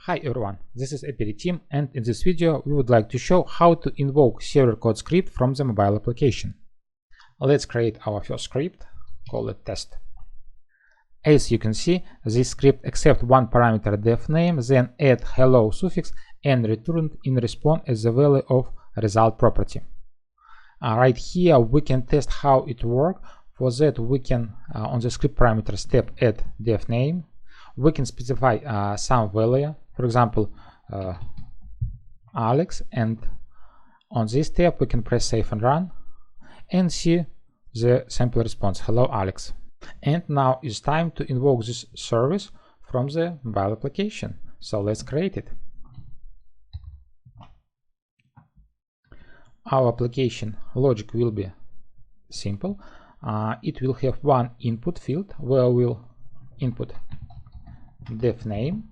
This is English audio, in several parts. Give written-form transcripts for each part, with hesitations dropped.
Hi everyone, this is Appends team, and in this video we would like to show how to invoke server code script from the mobile application. Let's create our first script, call it test. As you can see, this script accepts one parameter def name, then add hello suffix and return in response as the value of result property. Right here we can test how it works. For that we can on the script parameter step add def name. We can specify some value, for example Alex, and on this step we can press save and run and see the sample response, hello Alex. And now it's time to invoke this service from the mobile application, so let's create it. Our application logic will be simple. It will have one input field where we'll input def name,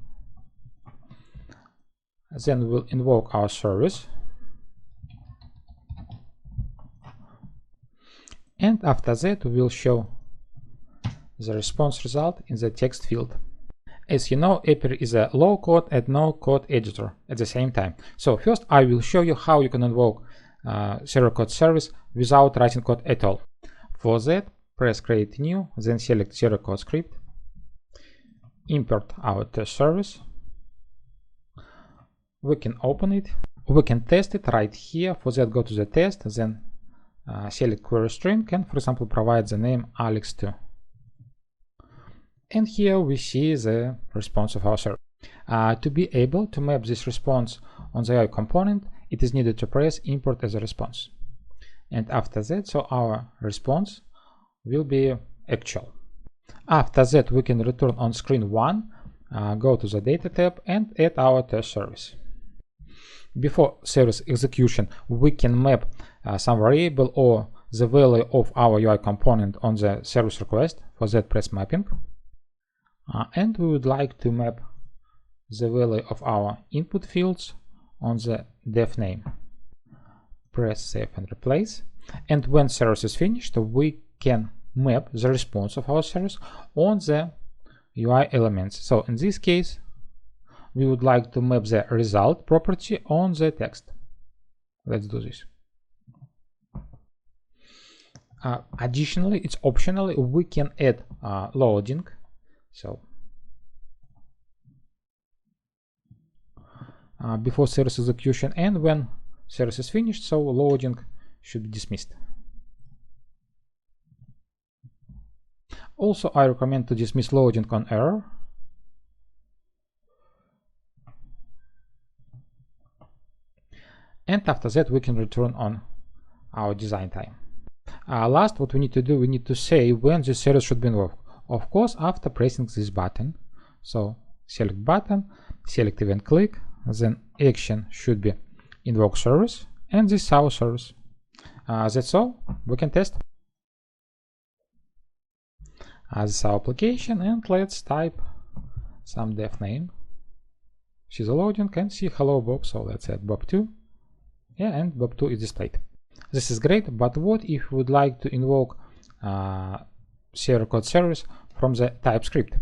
then we'll invoke our service, and after that we will show the response result in the text field. As you know, Appends is a low code and no code editor at the same time. So first I will show you how you can invoke server code service without writing code at all. For that, press create new, then select server code script, import our test service. We can open it, we can test it right here. For that, go to the test, then select query string and, for example, provide the name Alex2. And here we see the response of our service. To be able to map this response on the UI component, it is needed to press import as a response. And after that, so our response will be actual. After that, we can return on screen 1, go to the data tab and add our test service. Before service execution, we can map some variable or the value of our UI component on the service request. For that, press mapping. And we would like to map the value of our input fields on the def name. Press save and replace. And when service is finished, we can map the response of our service on the UI elements. So in this case, we would like to map the result property on the text. Let's do this. Additionally, it's optional, we can add loading. So before service execution, and when service is finished, so loading should be dismissed. Also, I recommend to dismiss loading on error. And after that, we can return on our design time. Last, what we need to do, we need to say when the service should be invoked. Of course, after pressing this button. So select button, select event click, then action should be invoke service, and this is our service. That's all. We can test. This is our application, and let's type some def name. See the loading and see hello Bob. So let's add Bob2. Yeah, and Bob2 is displayed. This is great, but what if we would like to invoke server code service from the TypeScript?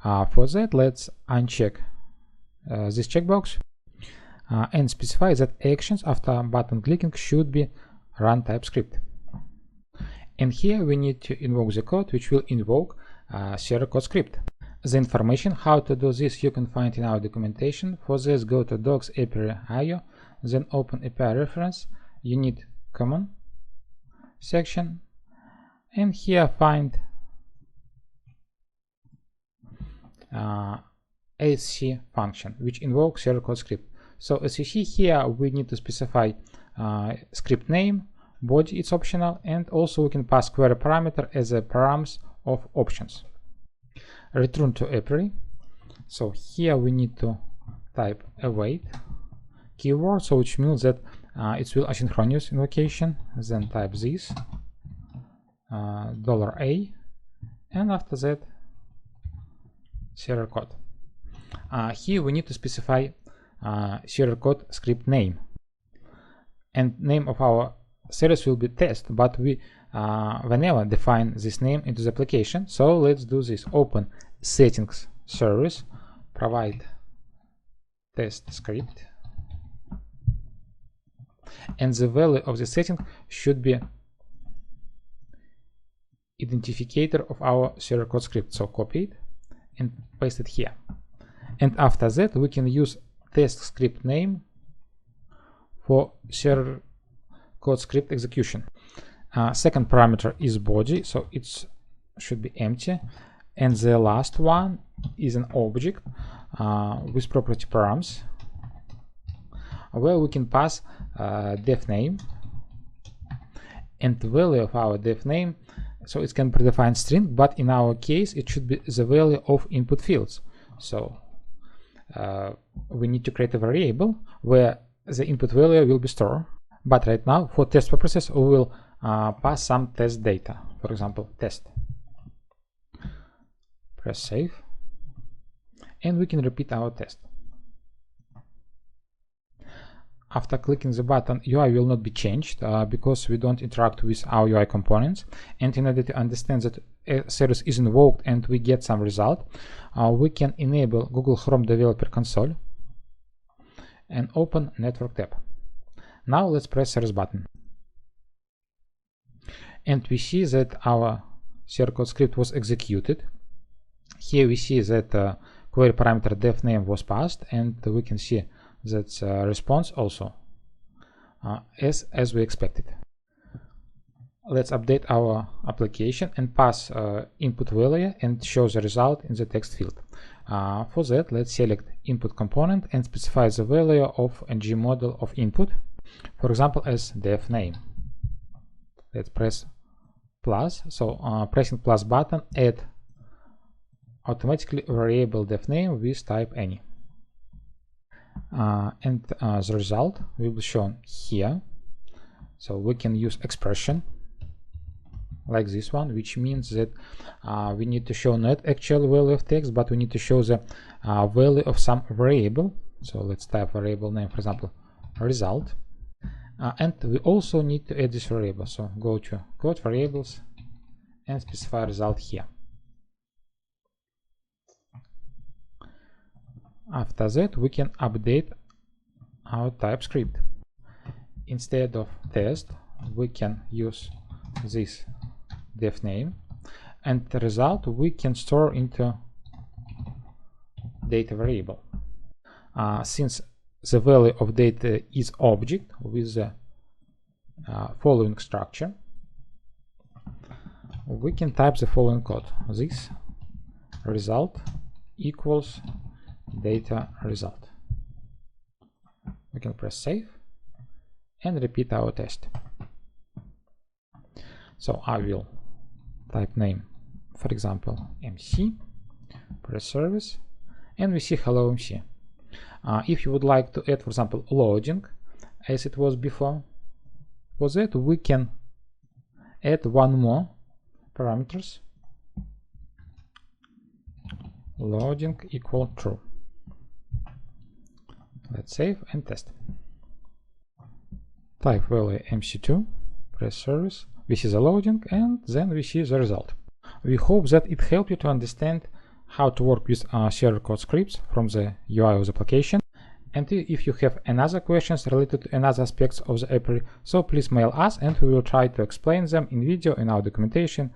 For that, let's uncheck this checkbox and specify that actions after button clicking should be run TypeScript. And here we need to invoke the code which will invoke server code script. The information how to do this you can find in our documentation. For this, go to docs API.io, then open API reference. You need common section, and here find ASC function which invokes server code script. So as you see here, we need to specify script name, body it's optional, and also we can pass query parameter as a params of options. Return to Appends. So here we need to type await keyword, so which means that it will asynchronous invocation. Then type this $a, and after that server code. Here we need to specify server code script name, and name of our service will be test, but we whenever define this name into the application. So let's do this. Open settings service, provide test script, and the value of the setting should be identifier of our server code script. So copy it and paste it here. And after that, we can use test script name for server code script execution. Second parameter is body, so it should be empty. And the last one is an object with property params, where we can pass def name and the value of our def name. So it can predefine string, but in our case it should be the value of input fields. So we need to create a variable where the input value will be stored. But right now, for test purposes, we will pass some test data. For example, test. Press save, and we can repeat our test. After clicking the button, UI will not be changed because we don't interact with our UI components. And in order to understand that a service is invoked and we get some result, we can enable Google Chrome Developer Console and open Network tab. Now let's press service button. And we see that our server code script was executed. Here we see that query parameter def name was passed, and we can see that response also as we expected. Let's update our application and pass input value and show the result in the text field. For that, let's select input component and specify the value of ng model of input, for example as def name. Let's press plus. So pressing plus button add automatically variable def name with type any. And the result will be shown here. So we can use expression like this one, which means that we need to show not actual value of text, but we need to show the value of some variable. So let's type variable name, for example, result. And we also need to add this variable. So go to code variables and specify result here. After that, we can update our TypeScript. Instead of test, we can use this def name, and the result we can store into data variable. Since the value of data is object with the following structure, we can type the following code. This result equals data result. We can press save and repeat our test. So I will type name, for example, MC, press service, and we see hello MC. If you would like to add, for example, loading as it was before, for that we can add one more parameters, loading equal true. Let's save and test. Type value MC2, press service, we see the loading, and then we see the result. We hope that it helped you to understand how to work with server code scripts from the UI of the application. And if you have another questions related to another aspects of the API, so please mail us and we will try to explain them in video, in our documentation,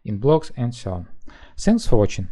in blogs, and so on. Thanks for watching.